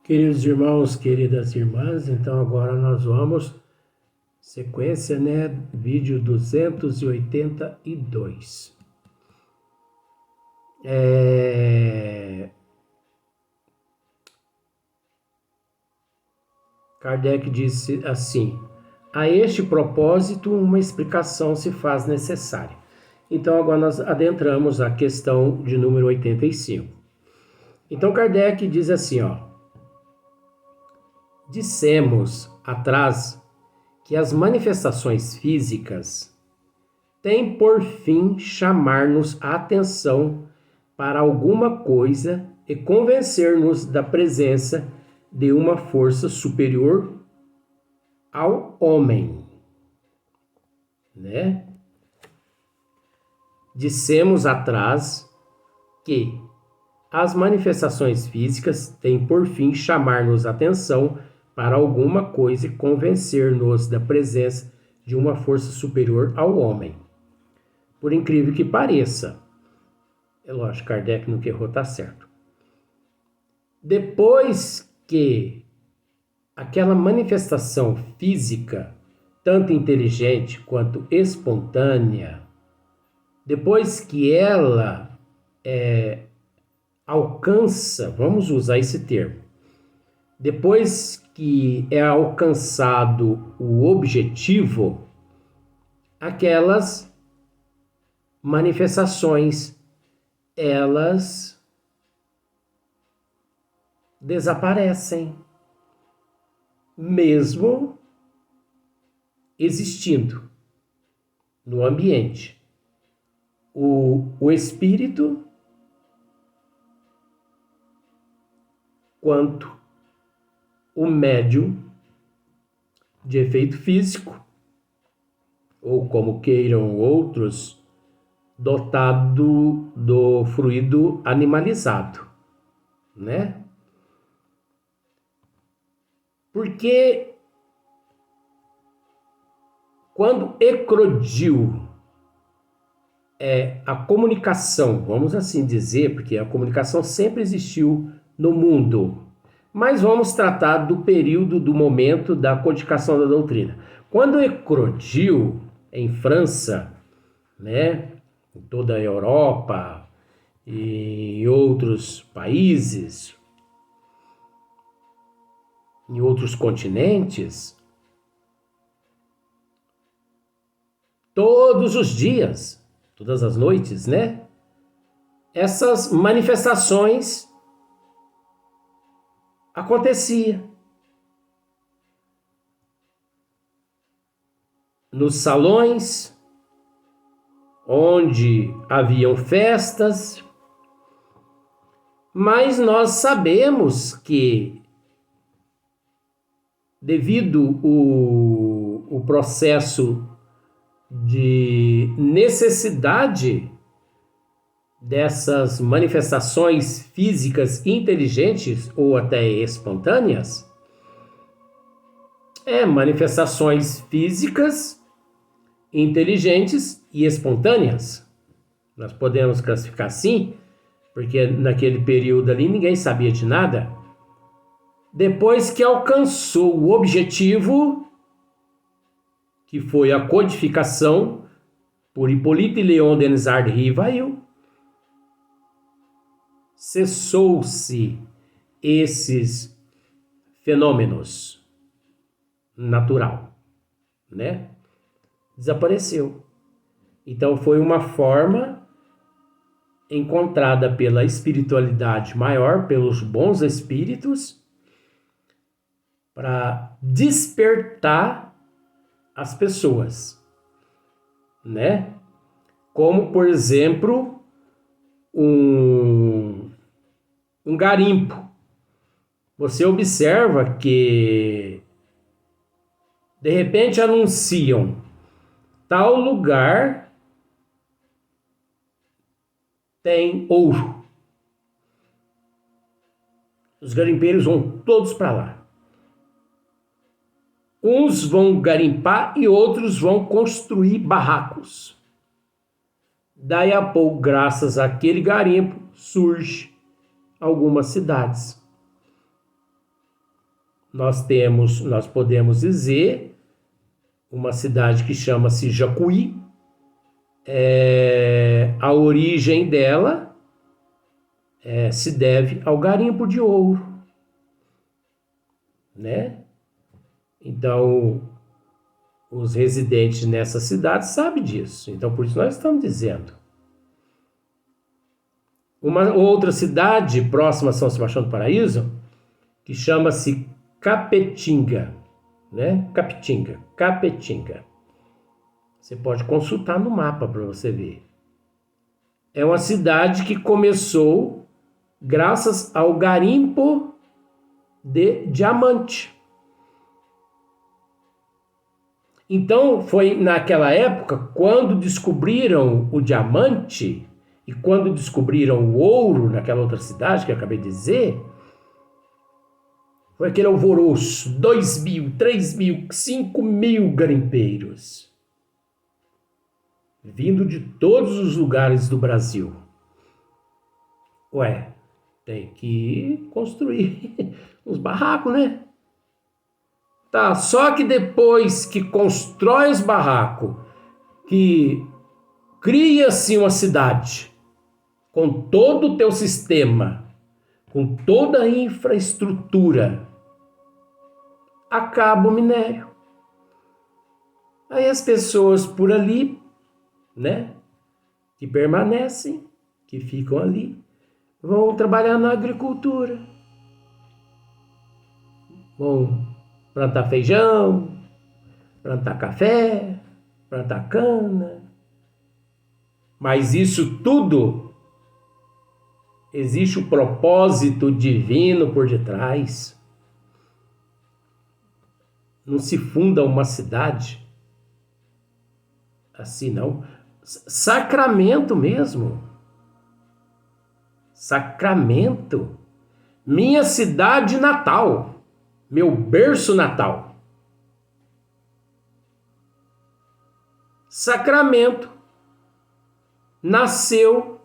Queridos irmãos, queridas irmãs, então agora nós vamos, sequência, né? Vídeo 282. Kardec disse assim: a este propósito, uma explicação se faz necessária. Então agora nós adentramos a questão de número 85. Então Kardec diz assim, ó: dissemos atrás que as manifestações físicas têm por fim chamar-nos a atenção para alguma coisa e convencer-nos da presença de uma força superior ao homem, né? Dissemos atrás que as manifestações físicas têm por fim chamar-nos a atenção para alguma coisa e convencer-nos da presença de uma força superior ao homem. Por incrível que pareça, é lógico, Kardec no que errou está certo. Depois que aquela manifestação física, tanto inteligente quanto espontânea, depois que ela alcança, vamos usar esse termo, depois que é alcançado o objetivo, aquelas manifestações, elas desaparecem, mesmo existindo no ambiente. O espírito, quanto o médium de efeito físico, ou como queiram outros, dotado do fluido animalizado, né? Porque quando eclodiu a comunicação, vamos assim dizer, porque a comunicação sempre existiu no mundo, mas vamos tratar do período, do momento da codificação da doutrina. Quando eclodiu em França, né, em toda a Europa e em outros países, em outros continentes, todos os dias, todas as noites, né? Essas manifestações aconteciam nos salões, onde haviam festas, mas nós sabemos que, devido o processo de necessidade dessas manifestações físicas inteligentes ou até espontâneas, manifestações físicas inteligentes e espontâneas. Nós podemos classificar assim, porque naquele período ali ninguém sabia de nada. Depois que alcançou o objetivo, que foi a codificação por Hippolyte Léon Denisard Rivail, cessou-se esses fenômenos natural, né? Desapareceu. Então foi uma forma encontrada pela espiritualidade maior, pelos bons espíritos, para despertar as pessoas, né? Como, por exemplo, um garimpo. Você observa que de repente anunciam tal lugar tem ouro. Os garimpeiros vão todos para lá. Uns vão garimpar e outros vão construir barracos. Daí a pouco, graças àquele garimpo, surge algumas cidades. nós podemos dizer uma cidade que chama-se Jacuí. A origem dela se deve ao garimpo de ouro, né? Então, os residentes nessa cidade sabem disso. Então, por isso nós estamos dizendo. Uma outra cidade próxima a São Sebastião do Paraíso, que chama-se Capetinga, né? Capetinga. Você pode consultar no mapa para você ver. É uma cidade que começou graças ao garimpo de diamante. Então, foi naquela época, quando descobriram o diamante e quando descobriram o ouro naquela outra cidade que eu acabei de dizer, foi aquele alvoroço, 2.000, 3.000, 5.000 garimpeiros, vindo de todos os lugares do Brasil. Ué, tem que construir uns barracos, né? Tá, só que depois que constrói os barracos, que cria-se uma cidade, com todo o teu sistema, com toda a infraestrutura, acaba o minério. Aí as pessoas por ali, né, que permanecem, que ficam ali, vão trabalhar na agricultura. Vão plantar feijão, plantar café, plantar cana. Mas isso tudo, existe o propósito divino por detrás. Não se funda uma cidade assim, não. Sacramento mesmo. Sacramento. Minha cidade natal. Meu berço natal. Sacramento nasceu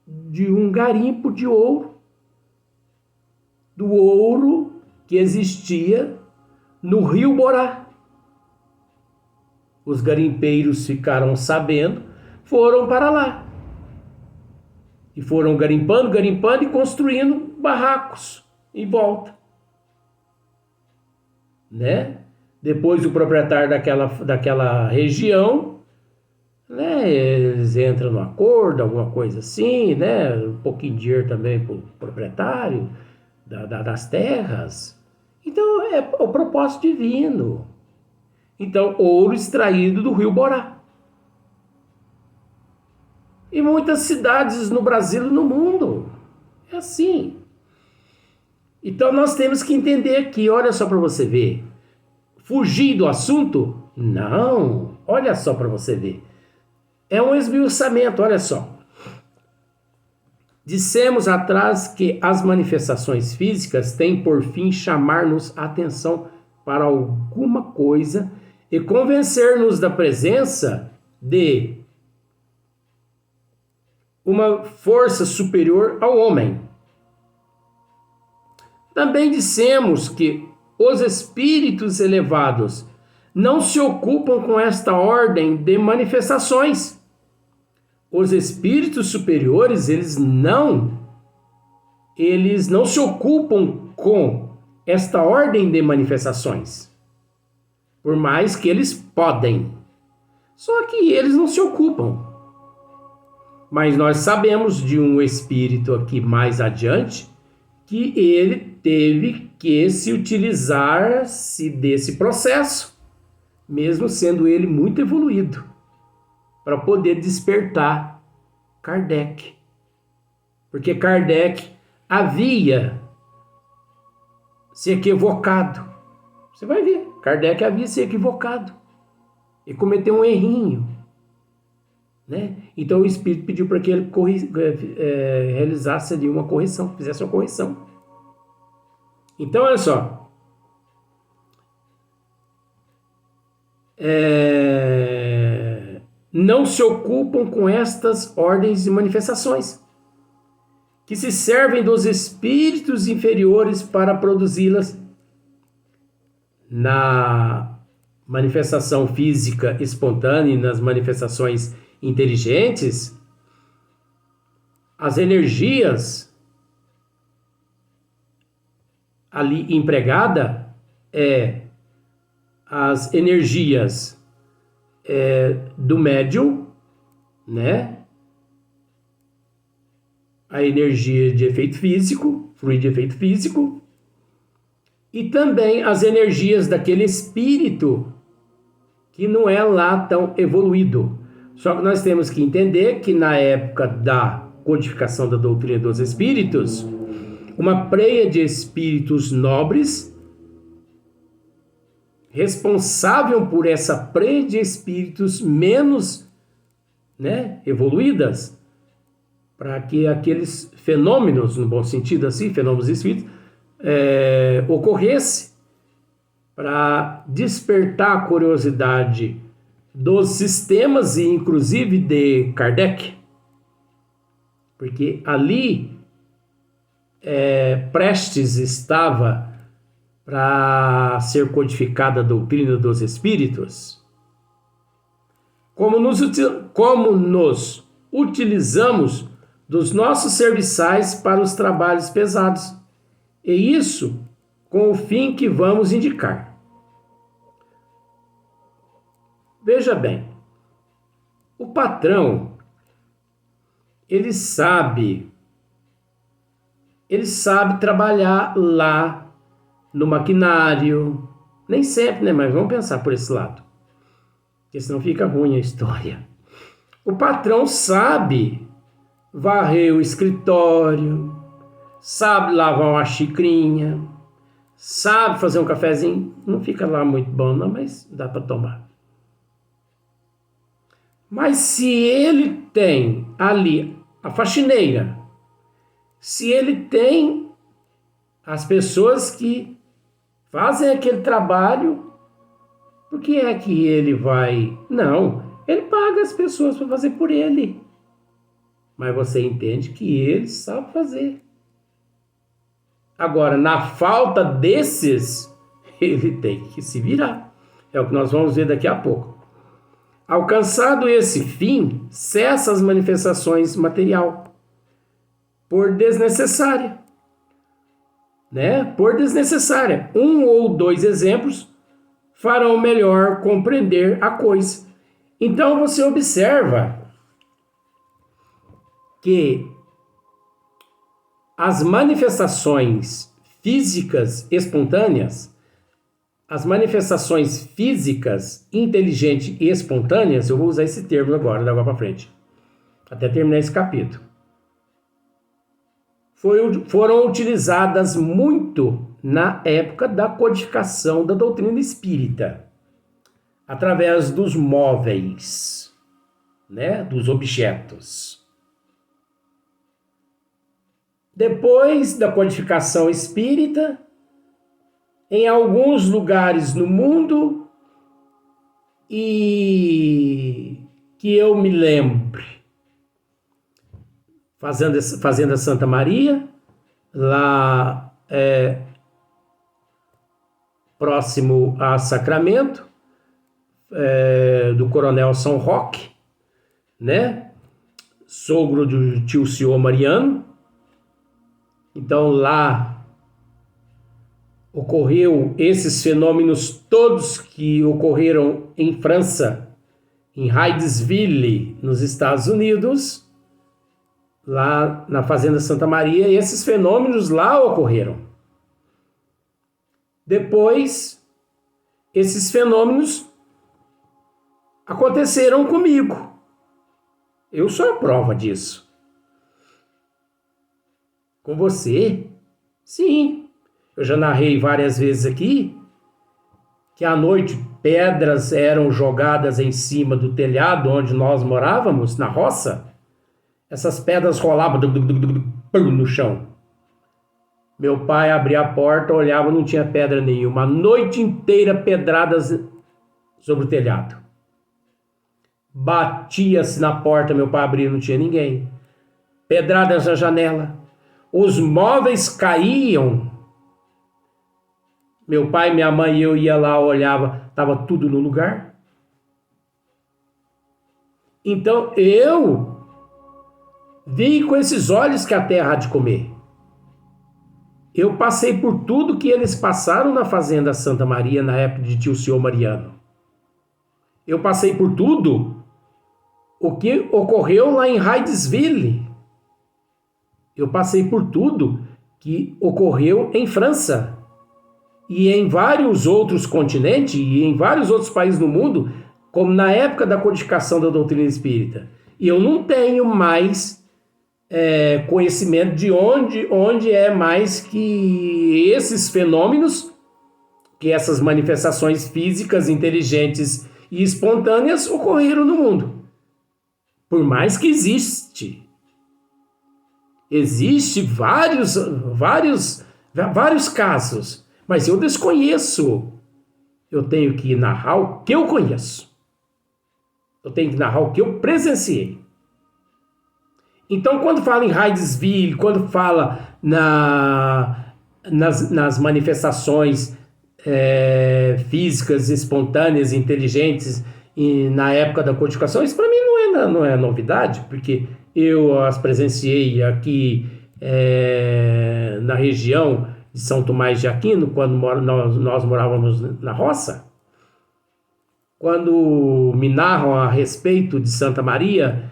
de um garimpo de ouro, do ouro que existia no Rio Borá. Os garimpeiros ficaram sabendo, foram para lá. E foram garimpando e construindo barracos em volta. Né? Depois o proprietário daquela região, né, eles entram no acordo, alguma coisa assim, né, um pouquinho de dinheiro também para o proprietário das terras. Então é o propósito divino. Então, ouro extraído do Rio Borá. E muitas cidades no Brasil e no mundo. É assim. Então nós temos que entender aqui, olha só para você ver. Fugir do assunto? Não. Olha só para você ver. É um esmiuçamento, olha só. Dissemos atrás que as manifestações físicas têm por fim chamar-nos a atenção para alguma coisa e convencer-nos da presença de uma força superior ao homem. Também dissemos que os espíritos elevados não se ocupam com esta ordem de manifestações. Os espíritos superiores, eles não se ocupam com esta ordem de manifestações. Por mais que eles podem. Só que eles não se ocupam. Mas nós sabemos de um espírito aqui mais adiante que ele teve que se utilizar-se desse processo, mesmo sendo ele muito evoluído, para poder despertar Kardec. Porque Kardec havia se equivocado. Você vai ver, Kardec havia se equivocado e cometeu um errinho. Né? Então o Espírito pediu para que ele realizasse ali uma correção, fizesse uma correção. Então, olha só. Não se ocupam com estas ordens e manifestações que se servem dos espíritos inferiores para produzi-las na manifestação física espontânea e nas manifestações inteligentes, as energias ali empregada as energias do médium, né? A energia de efeito físico, fluido de efeito físico, e também as energias daquele espírito que não é lá tão evoluído. Só que nós temos que entender que na época da codificação da doutrina dos espíritos, uma preia de espíritos nobres, responsável por essa preia de espíritos menos, né, evoluídas, para que aqueles fenômenos, no bom sentido assim, fenômenos espíritos, ocorresse, para despertar a curiosidade dos sistemas e inclusive de Kardec, porque ali prestes estava para ser codificada a doutrina dos espíritos. Como nos utilizamos dos nossos serviçais para os trabalhos pesados, e isso com o fim que vamos indicar. Veja bem, o patrão, ele sabe trabalhar lá no maquinário, nem sempre, né? Mas vamos pensar por esse lado, porque senão fica ruim a história. O patrão sabe varrer o escritório, sabe lavar uma xicrinha, sabe fazer um cafezinho, não fica lá muito bom não, mas dá para tomar. Mas se ele tem ali a faxineira, se ele tem as pessoas que fazem aquele trabalho, por que é que ele vai? Não, ele paga as pessoas para fazer por ele. Mas você entende que ele sabe fazer. Agora, na falta desses, ele tem que se virar. É o que nós vamos ver daqui a pouco. Alcançado esse fim, cessa as manifestações material, por desnecessária. Né? Por desnecessária. Um ou dois exemplos farão melhor compreender a coisa. Então você observa que as manifestações físicas espontâneas, as manifestações físicas inteligentes e espontâneas, eu vou usar esse termo agora, da agora para frente, até terminar esse capítulo, foram utilizadas muito na época da codificação da doutrina espírita, através dos móveis, né, dos objetos. Depois da codificação espírita, em alguns lugares no mundo, e que eu me lembre, Fazenda Santa Maria, lá próximo a Sacramento, do Coronel São Roque, né? Sogro do tio senhor Mariano. Então lá ocorreu esses fenômenos todos que ocorreram em França, em Hydesville, nos Estados Unidos, lá na Fazenda Santa Maria, e esses fenômenos lá ocorreram. Depois, esses fenômenos aconteceram comigo. Eu sou a prova disso. Com você? Sim. Eu já narrei várias vezes aqui que à noite pedras eram jogadas em cima do telhado onde nós morávamos, na roça. Essas pedras rolavam no chão. Meu pai abria a porta, olhava, não tinha pedra nenhuma. A noite inteira pedradas sobre o telhado. Batia-se na porta, meu pai abria, não tinha ninguém. Pedradas na janela. os móveis caíam. Meu pai, minha mãe e eu ia lá, olhava, estava tudo no lugar. Então eu vi com esses olhos que a terra há de comer. Eu passei por tudo que eles passaram na Fazenda Santa Maria na época de tio senhor Mariano. Eu passei por tudo o que ocorreu lá em Hydesville. Eu passei por tudo que ocorreu em França. E em vários outros continentes e em vários outros países do mundo, como na época da codificação da doutrina espírita. E eu não tenho mais conhecimento de onde é mais que esses fenômenos, que essas manifestações físicas, inteligentes e espontâneas ocorreram no mundo. Por mais que existe vários casos, mas eu desconheço. Eu tenho que narrar o que eu conheço. Eu tenho que narrar o que eu presenciei. Então, quando fala em Hydesville, quando fala nas manifestações físicas, espontâneas, inteligentes, e na época da codificação, isso para mim não é novidade, porque eu as presenciei aqui na região de São Tomás de Aquino, quando nós morávamos na roça. Quando me narram a respeito de Santa Maria,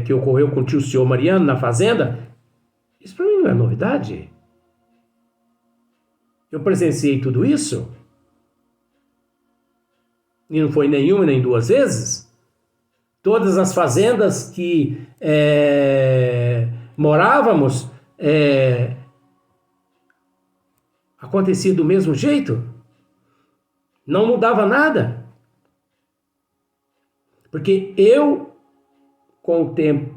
que ocorreu com o tio senhor Mariano na fazenda, isso para mim não é novidade. Eu presenciei tudo isso. E não foi nenhuma nem duas vezes. Todas as fazendas que morávamos, acontecia do mesmo jeito. Não mudava nada. Porque eu, com o tempo,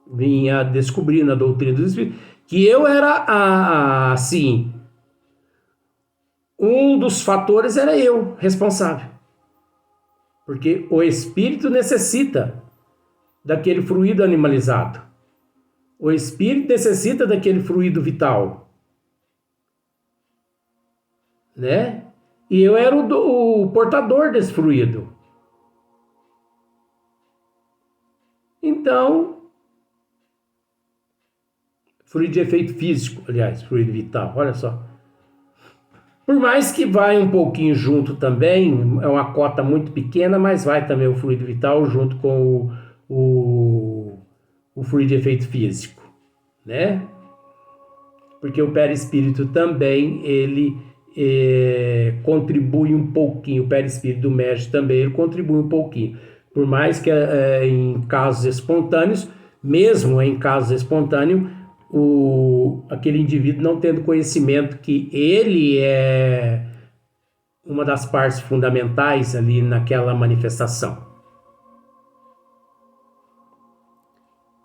vinha descobrindo a doutrina dos Espíritos, que eu era, assim, um dos fatores era eu, responsável. Porque o espírito necessita daquele fluido animalizado. O espírito necessita daquele fluido vital. Né? E eu era o portador desse fluido. Então, fluido de efeito físico, aliás, fluido vital, olha só. Por mais que vai um pouquinho junto também, é uma cota muito pequena, mas vai também o fluido vital junto com o fluido de efeito físico, né? Porque o perispírito também, ele contribui um pouquinho, o perispírito do médium também, ele contribui um pouquinho. Por mais que em casos espontâneos, mesmo em casos espontâneos, aquele indivíduo não tendo conhecimento que ele é uma das partes fundamentais ali naquela manifestação.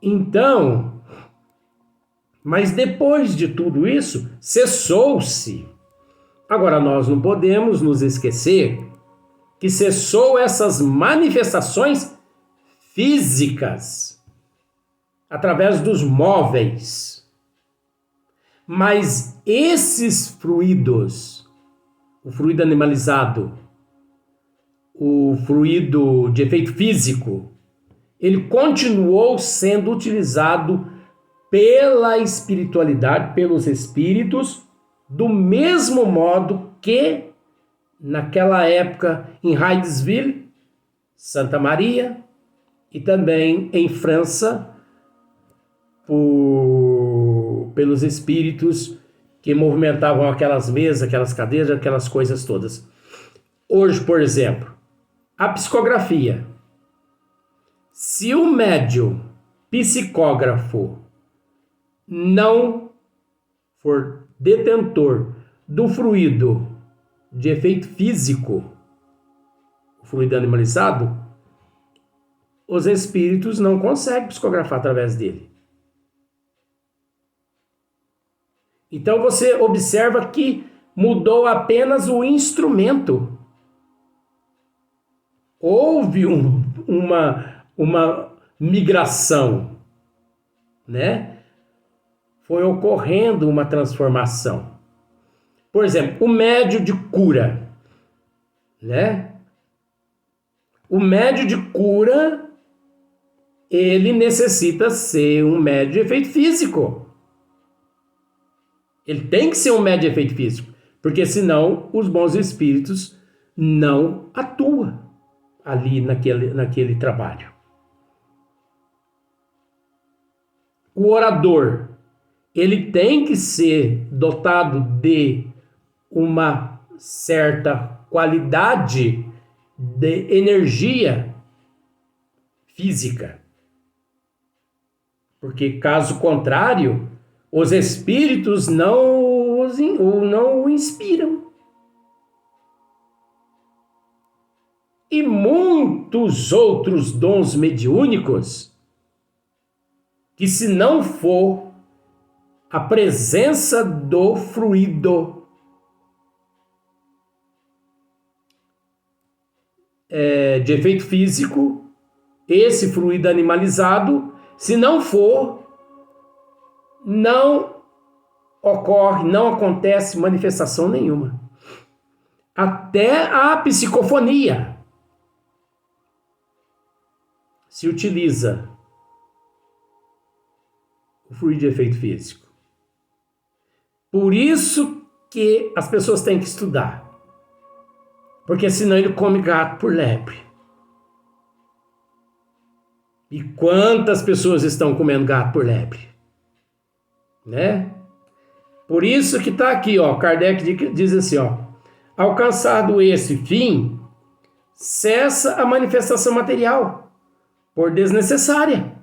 Então, mas depois de tudo isso, cessou-se. Agora, nós não podemos nos esquecer que cessou essas manifestações físicas através dos móveis. Mas esses fluidos, o fluido animalizado, o fluido de efeito físico, ele continuou sendo utilizado pela espiritualidade, pelos espíritos, do mesmo modo que naquela época em Hydesville, Santa Maria, e também em França, pelos espíritos que movimentavam aquelas mesas, aquelas cadeiras, aquelas coisas todas. Hoje, por exemplo, a psicografia. Se o médium psicógrafo não for detentor do fluido de efeito físico, o fluido animalizado, os espíritos não conseguem psicografar através dele. Então você observa que mudou apenas o instrumento. Houve uma migração, né? foi ocorrendo uma transformação. Por exemplo, o médio de cura, né? O médio de cura, ele necessita ser um médio de efeito físico. Ele tem que ser um médio de efeito físico, porque senão os bons espíritos não atuam ali naquele trabalho. O orador, ele tem que ser dotado de uma certa qualidade de energia física. Porque, caso contrário, os espíritos não o inspiram. E muitos outros dons mediúnicos que, se não for a presença do fluido de efeito físico, esse fluido animalizado, se não for, não ocorre, não acontece manifestação nenhuma. Até a psicofonia se utiliza o fluido de efeito físico. Por isso que as pessoas têm que estudar. Porque senão ele come gato por lebre. E quantas pessoas estão comendo gato por lebre? Né? Por isso que está aqui, ó, Kardec diz assim, ó, alcançado esse fim, cessa a manifestação material, por desnecessária.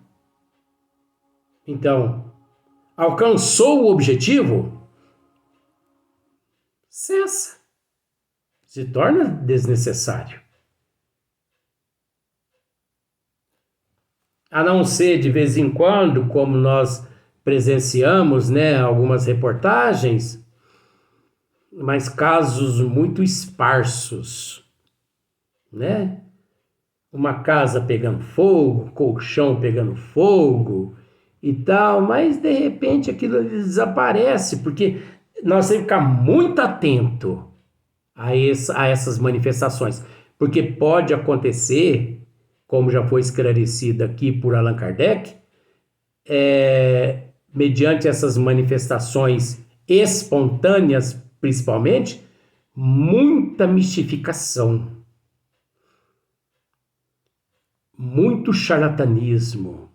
Então, alcançou o objetivo, cessa. Se torna desnecessário. A não ser de vez em quando, como nós presenciamos, né, algumas reportagens, mas casos muito esparsos, né? Uma casa pegando fogo, colchão pegando fogo e tal, mas de repente aquilo desaparece, porque nós temos que ficar muito atento a essas manifestações, porque pode acontecer, como já foi esclarecido aqui por Allan Kardec, mediante essas manifestações espontâneas, principalmente, muita mistificação, muito charlatanismo,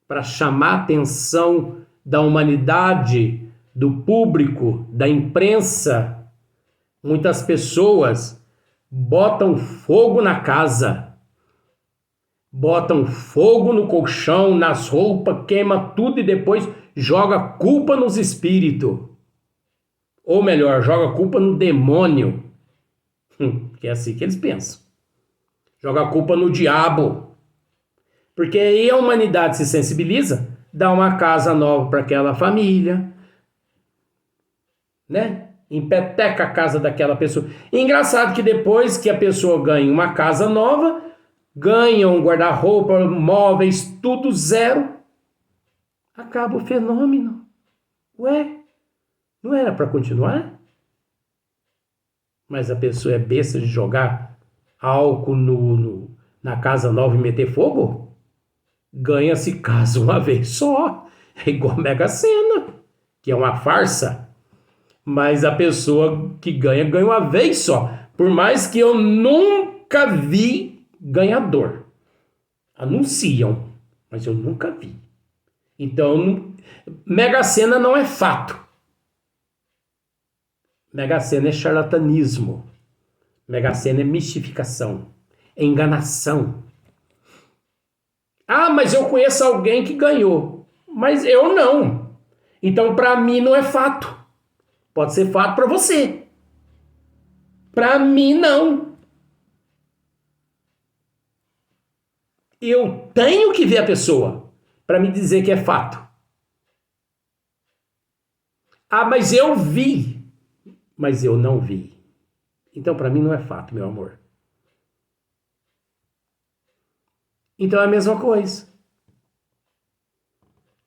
para chamar a atenção da humanidade, do público, da imprensa. Muitas pessoas botam fogo na casa, botam fogo no colchão, nas roupas, queima tudo e depois joga culpa nos espíritos. Ou melhor, joga culpa no demônio. Que é assim que eles pensam. Joga culpa no diabo. Porque aí a humanidade se sensibiliza, dá uma casa nova para aquela família, né? Empeteca a casa daquela pessoa. E engraçado que depois que a pessoa ganha uma casa nova, ganha um guarda-roupa, móveis, tudo zero, acaba o fenômeno. Ué, não era para continuar? Mas a pessoa é besta de jogar álcool na casa nova e meter fogo? Ganha-se casa uma vez só. É igual a Mega Sena, que é uma farsa. Mas a pessoa que ganha uma vez só. Por mais que eu nunca vi ganhador. Anunciam, mas eu nunca vi. Então, Mega Sena não é fato. Mega Sena é charlatanismo. Mega Sena é mistificação. É enganação. Ah, mas eu conheço alguém que ganhou. Mas eu não. Então, para mim, não é fato. Pode ser fato para você. Para mim, não. Eu tenho que ver a pessoa para me dizer que é fato. Ah, mas eu vi. Mas eu não vi. Então, para mim, não é fato, meu amor. Então, é a mesma coisa.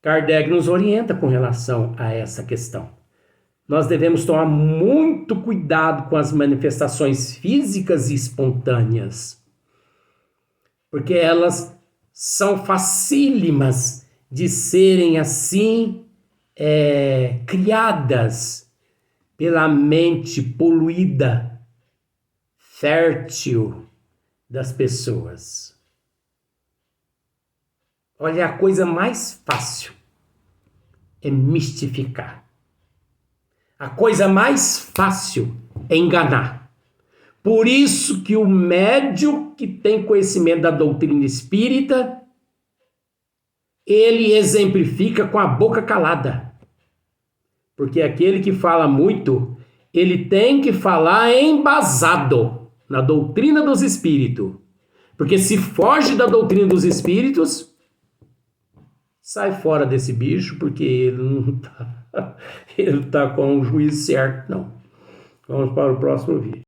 Kardec nos orienta com relação a essa questão. Nós devemos tomar muito cuidado com as manifestações físicas e espontâneas, porque elas são facílimas de serem assim criadas pela mente poluída, fértil das pessoas. Olha, a coisa mais fácil é mistificar. A coisa mais fácil é enganar. Por isso que o médium que tem conhecimento da doutrina espírita, ele exemplifica com a boca calada. Porque aquele que fala muito, ele tem que falar embasado na doutrina dos espíritos. Porque se foge da doutrina dos espíritos, sai fora desse bicho, porque ele não tá com o juízo certo, não. Vamos para o próximo vídeo.